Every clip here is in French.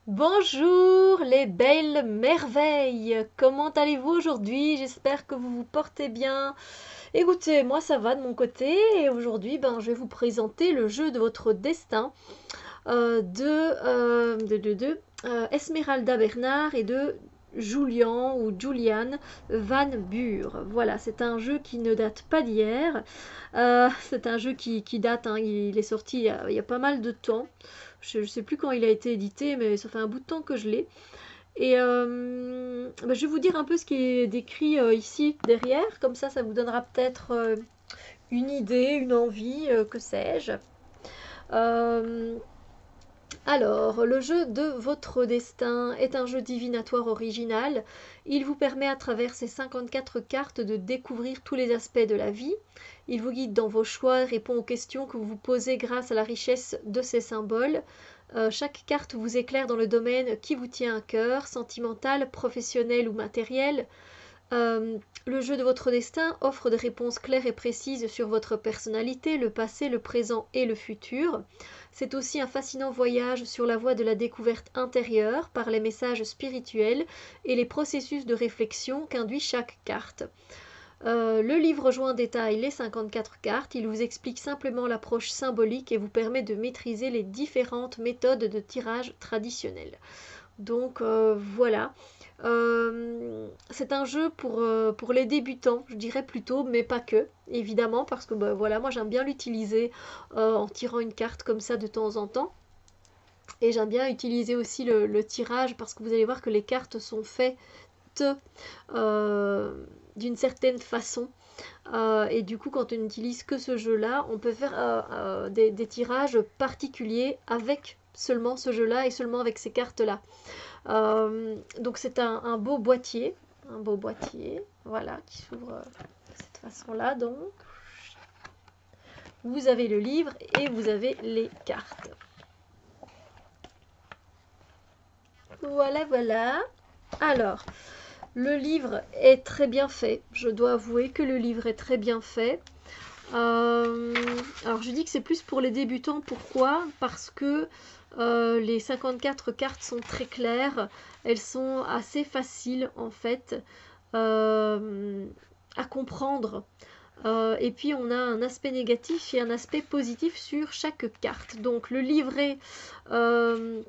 Bonjour les belles merveilles, comment allez-vous aujourd'hui? J'espère que vous vous portez bien. Écoutez, moi ça va de mon côté et aujourd'hui je vais vous présenter le jeu de votre destin de Esmeralda Bernard et de Julian ou Julian Van Buren. Voilà, c'est un jeu qui ne date pas d'hier. C'est un jeu qui date, hein, il est sorti il y a pas mal de temps. Je ne sais plus quand il a été édité, mais ça fait un bout de temps que je l'ai. Et je vais vous dire un peu ce qui est décrit ici derrière, comme ça vous donnera peut-être une idée, une envie, que sais-je. Euh, alors, le jeu de votre destin est un jeu divinatoire original. Il vous permet à travers ces 54 cartes de découvrir tous les aspects de la vie. Il vous guide dans vos choix et répond aux questions que vous vous posez grâce à la richesse de ces symboles. Chaque carte vous éclaire dans le domaine qui vous tient à cœur, sentimental, professionnel ou matériel. Le jeu de votre destin offre des réponses claires et précises sur votre personnalité, le passé, le présent et le futur. C'est aussi un fascinant voyage sur la voie de la découverte intérieure par les messages spirituels et les processus de réflexion qu'induit chaque carte. Le livre joint détaille les 54 cartes, il vous explique simplement l'approche symbolique et vous permet de maîtriser les différentes méthodes de tirage traditionnelles. Donc voilà. C'est un jeu pour les débutants, je dirais plutôt, mais pas que, évidemment, parce que voilà, moi j'aime bien l'utiliser en tirant une carte comme ça de temps en temps. Et j'aime bien utiliser aussi le tirage parce que vous allez voir que les cartes sont faites euh, d'une certaine façon. Et du coup, quand on n'utilise que ce jeu-là, on peut faire des tirages particuliers avec seulement ce jeu-là et seulement avec ces cartes-là. Donc c'est un beau boîtier, voilà, qui s'ouvre de cette façon-là. Donc vous avez le livre et vous avez les cartes. Voilà, voilà. Alors, le livre est très bien fait. Je dois avouer que le livre est très bien fait. Euh, alors je dis que c'est plus pour les débutants. Pourquoi? Parce que les 54 cartes sont très claires. Elles sont assez faciles en fait à comprendre. Et puis on a un aspect négatif et un aspect positif sur chaque carte. Donc le livret, euh,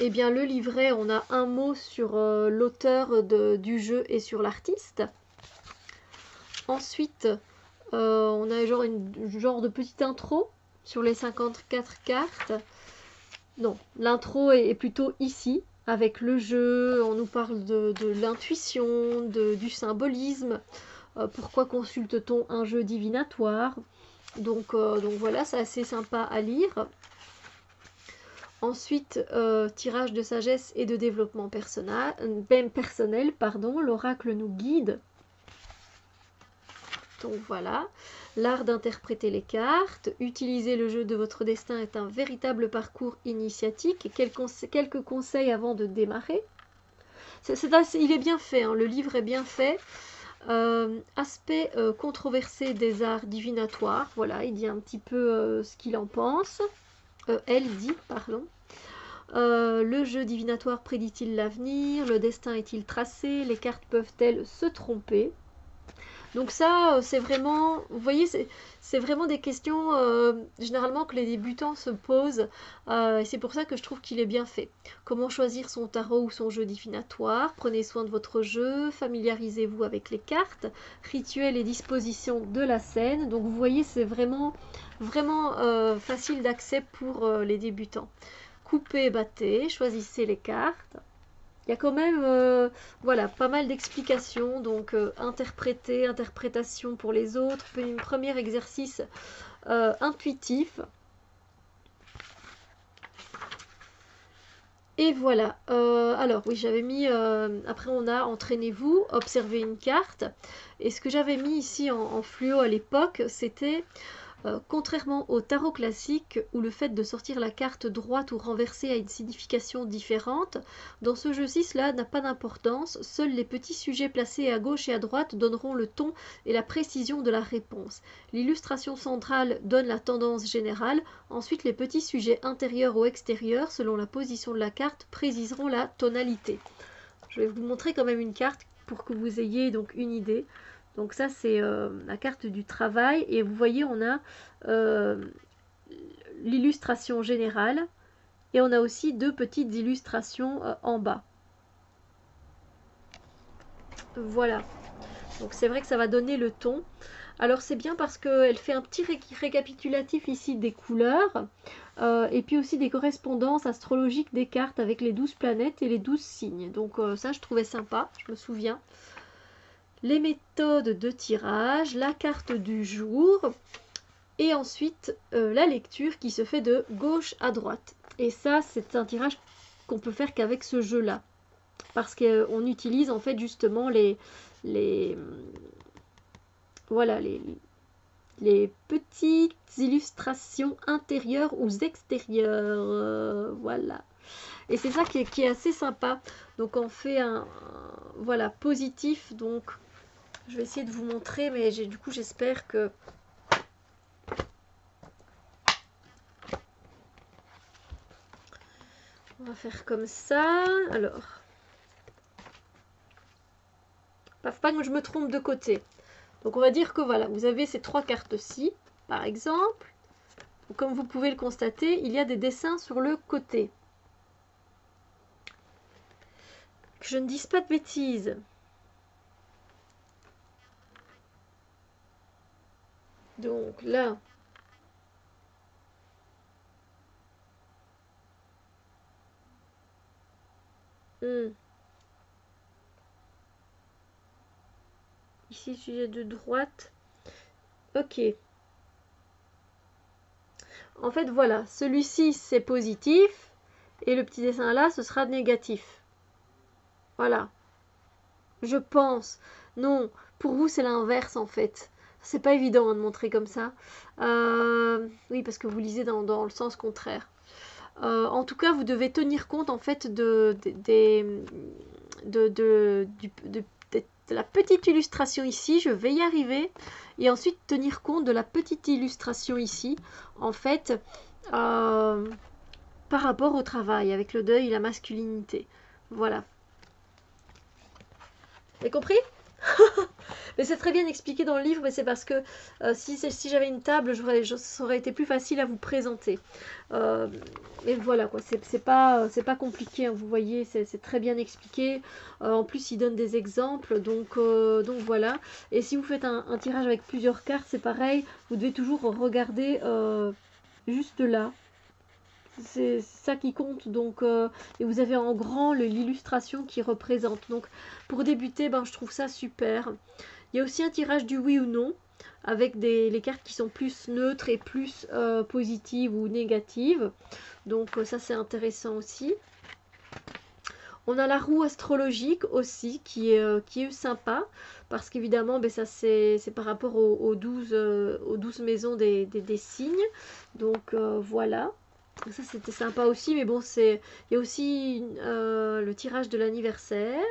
eh bien le livret, on a un mot sur l'auteur du jeu et sur l'artiste. Ensuite, on a genre de petite intro sur les 54 cartes. Non, l'intro est plutôt ici, avec le jeu, on nous parle de l'intuition, du symbolisme, pourquoi consulte-t-on un jeu divinatoire. Donc voilà, c'est assez sympa à lire. Ensuite, tirage de sagesse et de développement personnel, l'oracle nous guide. Donc voilà, l'art d'interpréter les cartes, utiliser le jeu de votre destin est un véritable parcours initiatique. Quelques conseils avant de démarrer. Il est bien fait, hein, le livre est bien fait. Aspect controversé des arts divinatoires, voilà, il dit un petit peu ce qu'il en pense. Elle dit, pardon. Le jeu divinatoire prédit-il l'avenir? Le destin est-il tracé? Les cartes peuvent-elles se tromper? Donc ça, c'est vraiment, vous voyez, c'est vraiment des questions généralement que les débutants se posent. Et c'est pour ça que je trouve qu'il est bien fait. Comment choisir son tarot ou son jeu divinatoire? Prenez soin de votre jeu, familiarisez-vous avec les cartes, rituels et dispositions de la scène. Donc vous voyez, c'est vraiment facile d'accès pour les débutants. Coupez, battez, choisissez les cartes. Il y a quand même voilà, pas mal d'explications, donc interprétation pour les autres, un premier exercice intuitif. Et voilà, alors oui, j'avais mis, après on a entraînez-vous, observez une carte. Et ce que j'avais mis ici en fluo à l'époque, c'était Contrairement au tarot classique où le fait de sortir la carte droite ou renversée a une signification différente, dans ce jeu-ci cela n'a pas d'importance, seuls les petits sujets placés à gauche et à droite donneront le ton et la précision de la réponse. L'illustration centrale donne la tendance générale, ensuite les petits sujets intérieurs ou extérieurs selon la position de la carte préciseront la tonalité. Je vais vous montrer quand même une carte pour que vous ayez donc une idée. Donc ça c'est la carte du travail et vous voyez on a l'illustration générale et on a aussi deux petites illustrations en bas. Voilà, donc c'est vrai que ça va donner le ton. Alors c'est bien parce qu'elle fait un petit récapitulatif ici des couleurs et puis aussi des correspondances astrologiques des cartes avec les 12 planètes et les 12 signes. Donc ça je trouvais sympa, je me souviens. Les méthodes de tirage, la carte du jour et ensuite la lecture qui se fait de gauche à droite. Et ça, c'est un tirage qu'on peut faire qu'avec ce jeu-là. Parce qu'on utilise en fait justement voilà, les petites illustrations intérieures ou extérieures. Voilà. Et c'est ça qui est assez sympa. Donc on fait un voilà, positif. Donc je vais essayer de vous montrer, mais du coup j'espère que... On va faire comme ça. Alors, faut pas que je me trompe de côté. Donc on va dire que voilà, vous avez ces trois cartes-ci, par exemple. Comme vous pouvez le constater, il y a des dessins sur le côté. Que je ne dise pas de bêtises. Donc là, ici sujet de droite. Ok. En fait, voilà, celui-ci c'est positif et le petit dessin là, ce sera négatif. Voilà. Je pense. Non, pour vous c'est l'inverse en fait. C'est pas évident hein, de montrer comme ça. Oui, parce que vous lisez dans le sens contraire. En tout cas, vous devez tenir compte en fait de la petite illustration ici. Je vais y arriver. Et ensuite tenir compte de la petite illustration ici. En fait, par rapport au travail, avec le deuil et la masculinité. Voilà. Vous avez compris? Mais c'est très bien expliqué dans le livre, mais c'est parce que si j'avais une table, ça aurait été plus facile à vous présenter. Mais voilà, quoi, c'est pas compliqué, hein, vous voyez, c'est très bien expliqué. En plus, il donne des exemples, donc voilà. Et si vous faites un tirage avec plusieurs cartes, c'est pareil, vous devez toujours regarder juste là. C'est ça qui compte, donc et vous avez en grand l'illustration qui représente. Donc pour débuter, ben, je trouve ça super. Il y a aussi un tirage du oui ou non, avec les cartes qui sont plus neutres et plus positives ou négatives. Donc ça c'est intéressant aussi. On a la roue astrologique aussi, qui est sympa, parce qu'évidemment, ben, ça c'est par rapport aux 12 maisons des signes. Donc voilà. Ça c'était sympa aussi, mais bon, il y a aussi le tirage de l'anniversaire,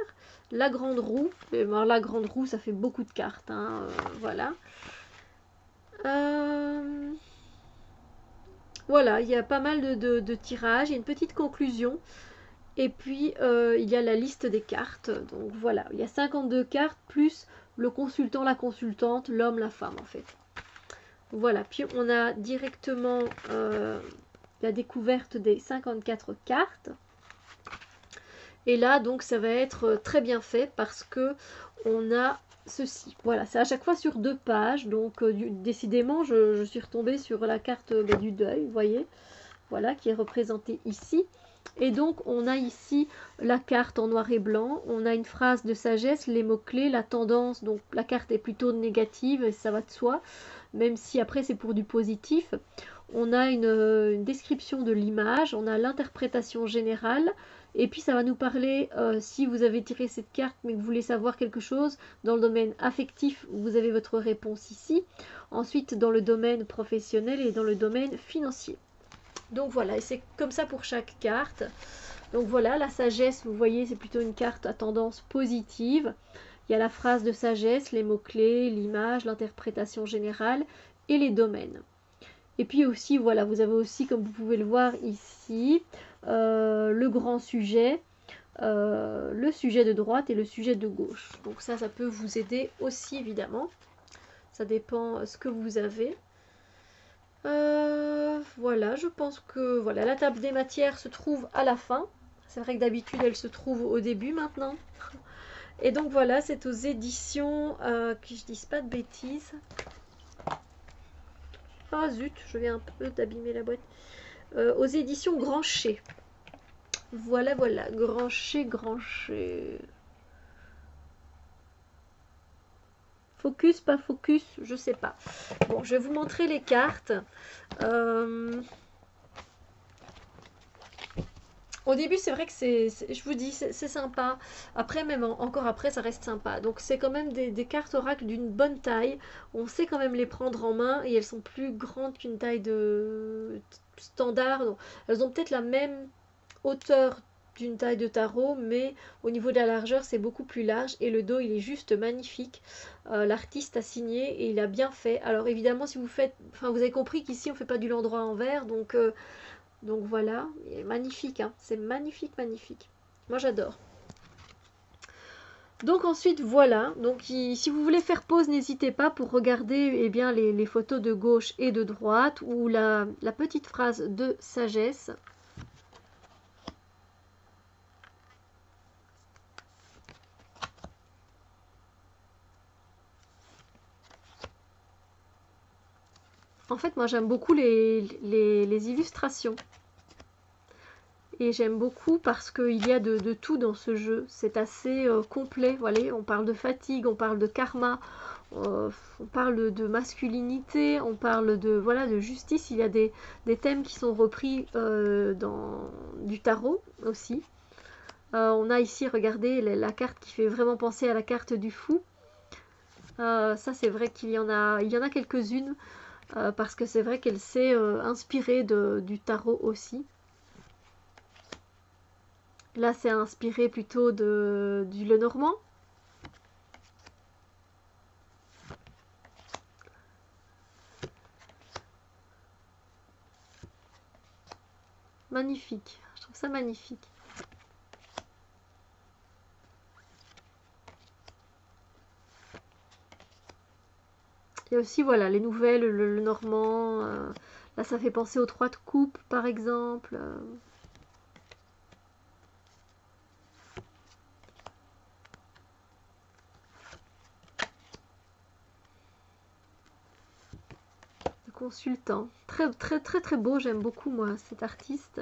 la grande roue. Alors, la grande roue, ça fait beaucoup de cartes, hein, voilà. Voilà, il y a pas mal de tirages, il y a une petite conclusion. Et puis, il y a la liste des cartes. Donc voilà, il y a 52 cartes, plus le consultant, la consultante, l'homme, la femme, en fait. Voilà, puis on a directement la découverte des 54 cartes. Et là, donc, ça va être très bien fait parce que on a ceci. Voilà, c'est à chaque fois sur 2 pages. Donc, décidément, je suis retombée sur la carte du deuil, vous voyez. Voilà, qui est représentée ici. Et donc, on a ici la carte en noir et blanc. On a une phrase de sagesse, les mots-clés, la tendance. Donc, la carte est plutôt négative et ça va de soi. Même si après, c'est pour du positif. On a une description de l'image, on a l'interprétation générale, et puis ça va nous parler, si vous avez tiré cette carte mais que vous voulez savoir quelque chose, dans le domaine affectif, vous avez votre réponse ici. Ensuite, dans le domaine professionnel et dans le domaine financier. Donc voilà, et c'est comme ça pour chaque carte. Donc voilà, la sagesse, vous voyez, c'est plutôt une carte à tendance positive. Il y a la phrase de sagesse, les mots-clés, l'image, l'interprétation générale et les domaines. Et puis aussi, voilà, vous avez aussi, comme vous pouvez le voir ici, le grand sujet, le sujet de droite et le sujet de gauche. Donc ça peut vous aider aussi, évidemment. Ça dépend ce que vous avez. Voilà, je pense que voilà, la table des matières se trouve à la fin. C'est vrai que d'habitude, elle se trouve au début maintenant. Et donc voilà, c'est aux éditions, que je dise pas de bêtises. Ah zut, je viens un peu d'abîmer la boîte. Aux éditions Grancher. Voilà, voilà, Grancher, Grancher. Focus, pas focus, je sais pas. Bon, je vais vous montrer les cartes. Au début, c'est vrai que je vous dis, c'est sympa. Après, même encore après, ça reste sympa. Donc, c'est quand même des cartes oracle d'une bonne taille. On sait quand même les prendre en main et elles sont plus grandes qu'une taille de standard. Donc, elles ont peut-être la même hauteur d'une taille de tarot, mais au niveau de la largeur, c'est beaucoup plus large et le dos, il est juste magnifique. L'artiste a signé et il a bien fait. Alors, évidemment, si vous faites, enfin, vous avez compris qu'ici, on fait pas du l'endroit en verre, donc voilà, il est magnifique, hein. C'est magnifique, magnifique. Moi j'adore. Donc ensuite voilà, donc si vous voulez faire pause, n'hésitez pas pour regarder eh bien, les photos de gauche et de droite ou la petite phrase de sagesse. En fait moi j'aime beaucoup les illustrations. Et j'aime beaucoup parce qu'il y a de tout dans ce jeu. C'est assez complet. Voilà, on parle de fatigue, on parle de karma, on parle de masculinité, on parle voilà, de justice. Il y a des thèmes qui sont repris dans du tarot aussi. On a ici, regardez, la carte qui fait vraiment penser à la carte du fou. Ça, c'est vrai qu'il y en a quelques-unes parce que c'est vrai qu'elle s'est inspirée du tarot aussi. Là, c'est inspiré plutôt du Lenormand. Magnifique. Je trouve ça magnifique. Il y a aussi, voilà, les nouvelles, le Normand. Là, ça fait penser aux trois de coupe, par exemple. Le consultant. Très, très, très, très beau. J'aime beaucoup, moi, cet artiste.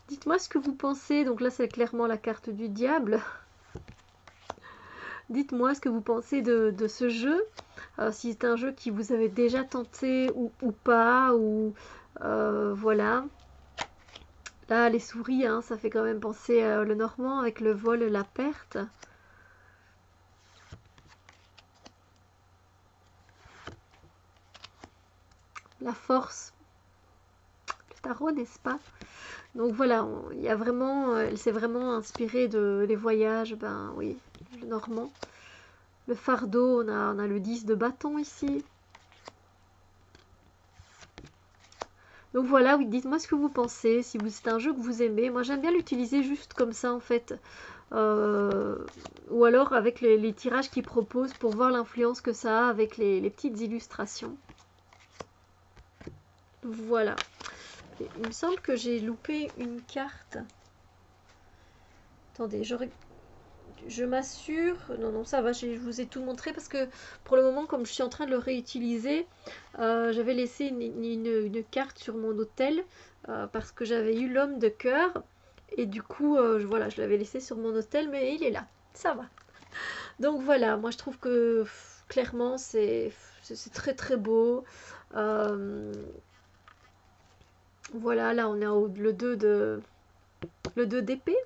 Dites-moi ce que vous pensez. Donc là, c'est clairement la carte du diable. Dites-moi ce que vous pensez de ce jeu. Si c'est un jeu qui vous avez déjà tenté ou pas. Ou voilà. Là, les souris, hein, ça fait quand même penser à le Normand avec le vol, la perte. La force. Le tarot, n'est-ce pas? Donc voilà, il y a vraiment, elle s'est vraiment inspirée de les voyages, ben oui, le Normand. Le fardeau, on a le 10 de bâton ici. Donc voilà, oui, dites-moi ce que vous pensez, si c'est un jeu que vous aimez. Moi j'aime bien l'utiliser juste comme ça en fait. Ou alors avec les tirages qu'ils proposent pour voir l'influence que ça a avec les petites illustrations. Voilà. Et il me semble que j'ai loupé une carte. Attendez, je m'assure. Non, non, ça va, je vous ai tout montré parce que pour le moment, comme je suis en train de le réutiliser, j'avais laissé une carte sur mon hôtel parce que j'avais eu l'homme de cœur. Et du coup, voilà, je l'avais laissé sur mon hôtel, mais il est là. Ça va. Donc voilà, moi je trouve que clairement c'est très très beau. Euh, voilà, là on est le 2 d'épée.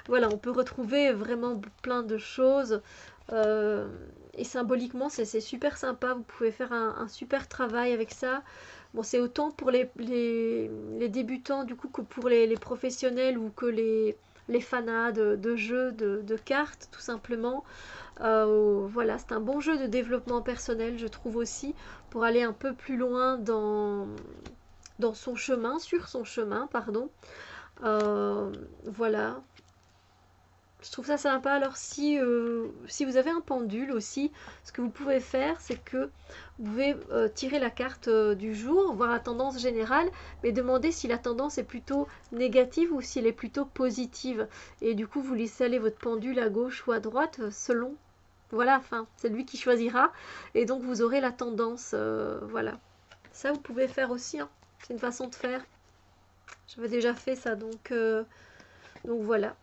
Voilà, on peut retrouver vraiment plein de choses. euh, et symboliquement, c'est super sympa. Vous pouvez faire un super travail avec ça. Bon, c'est autant pour les débutants du coup que pour les professionnels ou que les fanas de jeux, de cartes, tout simplement. Voilà, c'est un bon jeu de développement personnel, je trouve aussi, pour aller un peu plus loin dans son chemin, sur son chemin, pardon. Voilà, je trouve ça sympa. Alors si vous avez un pendule aussi, ce que vous pouvez faire, c'est que vous pouvez tirer la carte du jour, voir la tendance générale, mais demander si la tendance est plutôt négative ou si elle est plutôt positive. Et du coup, vous laissez aller votre pendule à gauche ou à droite selon. Voilà, enfin, c'est lui qui choisira. Et donc, vous aurez la tendance. Voilà. Ça, vous pouvez faire aussi, hein. C'est une façon de faire. J'avais déjà fait ça, donc voilà.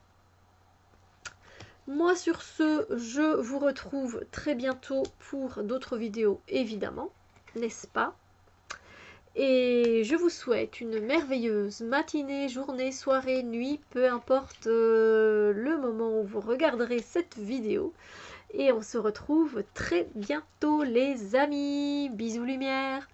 Moi sur ce, je vous retrouve très bientôt pour d'autres vidéos évidemment, n'est-ce pas? Et je vous souhaite une merveilleuse matinée, journée, soirée, nuit, peu importe le moment où vous regarderez cette vidéo. Et on se retrouve très bientôt les amis. Bisous lumière.